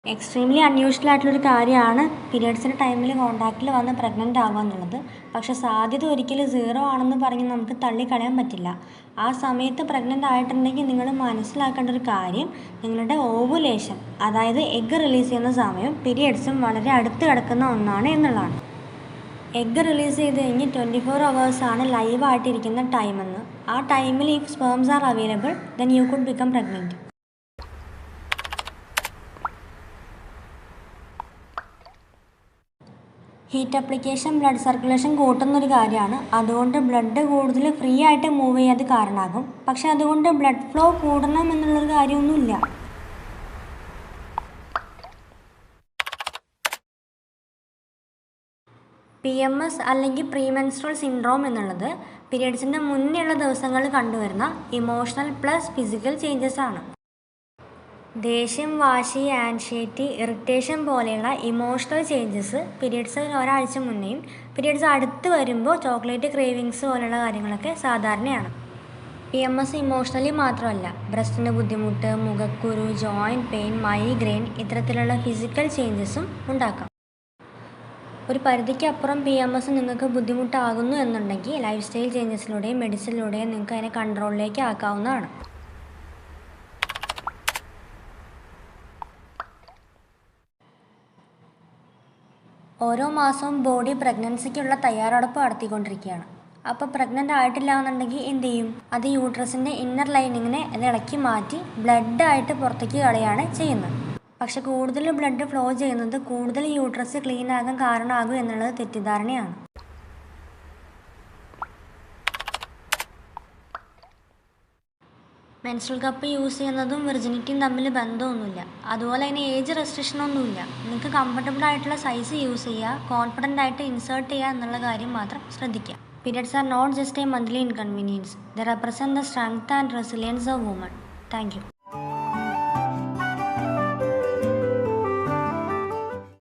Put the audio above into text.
Extremely unusual ആയിട്ടുള്ളൊരു കാര്യമാണ് പീരിയഡ്സിൻ്റെ ടൈമിൽ കോൺടാക്റ്റിൽ വന്ന് പ്രഗ്നൻ്റ് ആവുക എന്നുള്ളത്. പക്ഷേ സാധ്യത ഒരിക്കലും 0 ആണെന്ന് പറഞ്ഞ് നമുക്ക് തള്ളിക്കളയാൻ പറ്റില്ല. ആ സമയത്ത് പ്രഗ്നൻ്റ് ആയിട്ടുണ്ടെങ്കിൽ നിങ്ങൾ മനസ്സിലാക്കേണ്ട ഒരു കാര്യം, നിങ്ങളുടെ ഓവുലേഷൻ അതായത് എഗ്ഗ് റിലീസ് ചെയ്യുന്ന സമയം പീരിയഡ്സും വളരെ അടുത്ത് കിടക്കുന്ന ഒന്നാണ് എന്നുള്ളതാണ്. എഗ്ഗ് റിലീസ് ചെയ്ത് കഴിഞ്ഞ് 24 hours ലൈവായിട്ടിരിക്കുന്ന ടൈമെന്ന്. ആ ടൈമിൽ if sperms are available then you could become pregnant. Heat application blood circulation കൂട്ടുന്നൊരു കാര്യമാണ്. അതുകൊണ്ട് ബ്ലഡ് കൂടുതൽ ഫ്രീ ആയിട്ട് മൂവ് ചെയ്യാതെ കാരണമാകും. പക്ഷെ അതുകൊണ്ട് ബ്ലഡ് ഫ്ലോ കൂടണം എന്നുള്ളൊരു കാര്യമൊന്നുമില്ല. PMS അല്ലെങ്കിൽ പ്രീമെൻസ്ട്രൽ സിൻഡ്രോം എന്നുള്ളത് പീരിയഡ്സിൻ്റെ മുന്നേയുള്ള ദിവസങ്ങളിൽ കണ്ടുവരുന്ന ഇമോഷണൽ പ്ലസ് ഫിസിക്കൽ ചേഞ്ചസ് ആണ്. ദേഷ്യം, വാശി, ആൻഷൈറ്റി, ഇറിറ്റേഷൻ പോലെയുള്ള ഇമോഷണൽ ചേഞ്ചസ് പീരിയഡ്സ് ഒരാഴ്ച മുന്നേയും പീരിയഡ്സ് അടുത്ത് വരുമ്പോൾ ചോക്ലേറ്റ് ക്രേവിങ്സ് പോലെയുള്ള കാര്യങ്ങളൊക്കെ സാധാരണയാണ്. PMS ഇമോഷണലി മാത്രമല്ല, ബ്രസ്റ്റിൻ്റെ ബുദ്ധിമുട്ട്, മുഖക്കുരു, ജോയിൻറ്റ് പെയിൻ, മൈഗ്രെയിൻ ഇത്തരത്തിലുള്ള ഫിസിക്കൽ ചേഞ്ചസും ഉണ്ടാക്കാം. ഒരു പരിധിക്കപ്പുറം PMS നിങ്ങൾക്ക് ബുദ്ധിമുട്ടാകുന്നു എന്നുണ്ടെങ്കിൽ ലൈഫ് സ്റ്റൈൽ ചേഞ്ചസിലൂടെയും മെഡിസിനിലൂടെയും നിങ്ങൾക്ക് അതിനെ കൺട്രോളിലേക്ക് ആക്കാവുന്നതാണ്. ഓരോ മാസവും ബോഡി പ്രഗ്നൻസിക്കുള്ള തയ്യാറെടുപ്പ് നടത്തിക്കൊണ്ടിരിക്കുകയാണ്. അപ്പോൾ പ്രഗ്നൻ്റ് ആയിട്ടില്ല എന്നുണ്ടെങ്കിൽ എന്ത് ചെയ്യും? അത് യൂട്രസിൻ്റെ ഇന്നർ ലൈനിങ്ങിനെ ഇളക്കി മാറ്റി ബ്ലഡായിട്ട് പുറത്തേക്ക് കളയാണ് ചെയ്യുന്നത്. പക്ഷെ കൂടുതൽ ബ്ലഡ് ഫ്ലോ ചെയ്യുന്നത് കൂടുതൽ യൂട്രസ് ക്ലീൻ ആകാൻ കാരണമാകും എന്നുള്ളത് തെറ്റിദ്ധാരണയാണ്. മെൻസ്ട്രൽ കപ്പ് യൂസ് ചെയ്യുന്നതും വിർജിനിറ്റിയും തമ്മിൽ ബന്ധമൊന്നുമില്ല. അതുപോലെ അതിന് ഏജ് റെസ്ട്രിക്ഷനൊന്നുമില്ല. നിങ്ങൾക്ക് കംഫർട്ടബിൾ ആയിട്ടുള്ള സൈസ് യൂസ് ചെയ്യുക, കോൺഫിഡൻ്റ് ആയിട്ട് ഇൻസേർട്ട് ചെയ്യുക എന്നുള്ള കാര്യം മാത്രം ശ്രദ്ധിക്കുക. Periods are not just a monthly inconvenience. They represent the strength and resilience of woman. Thank U.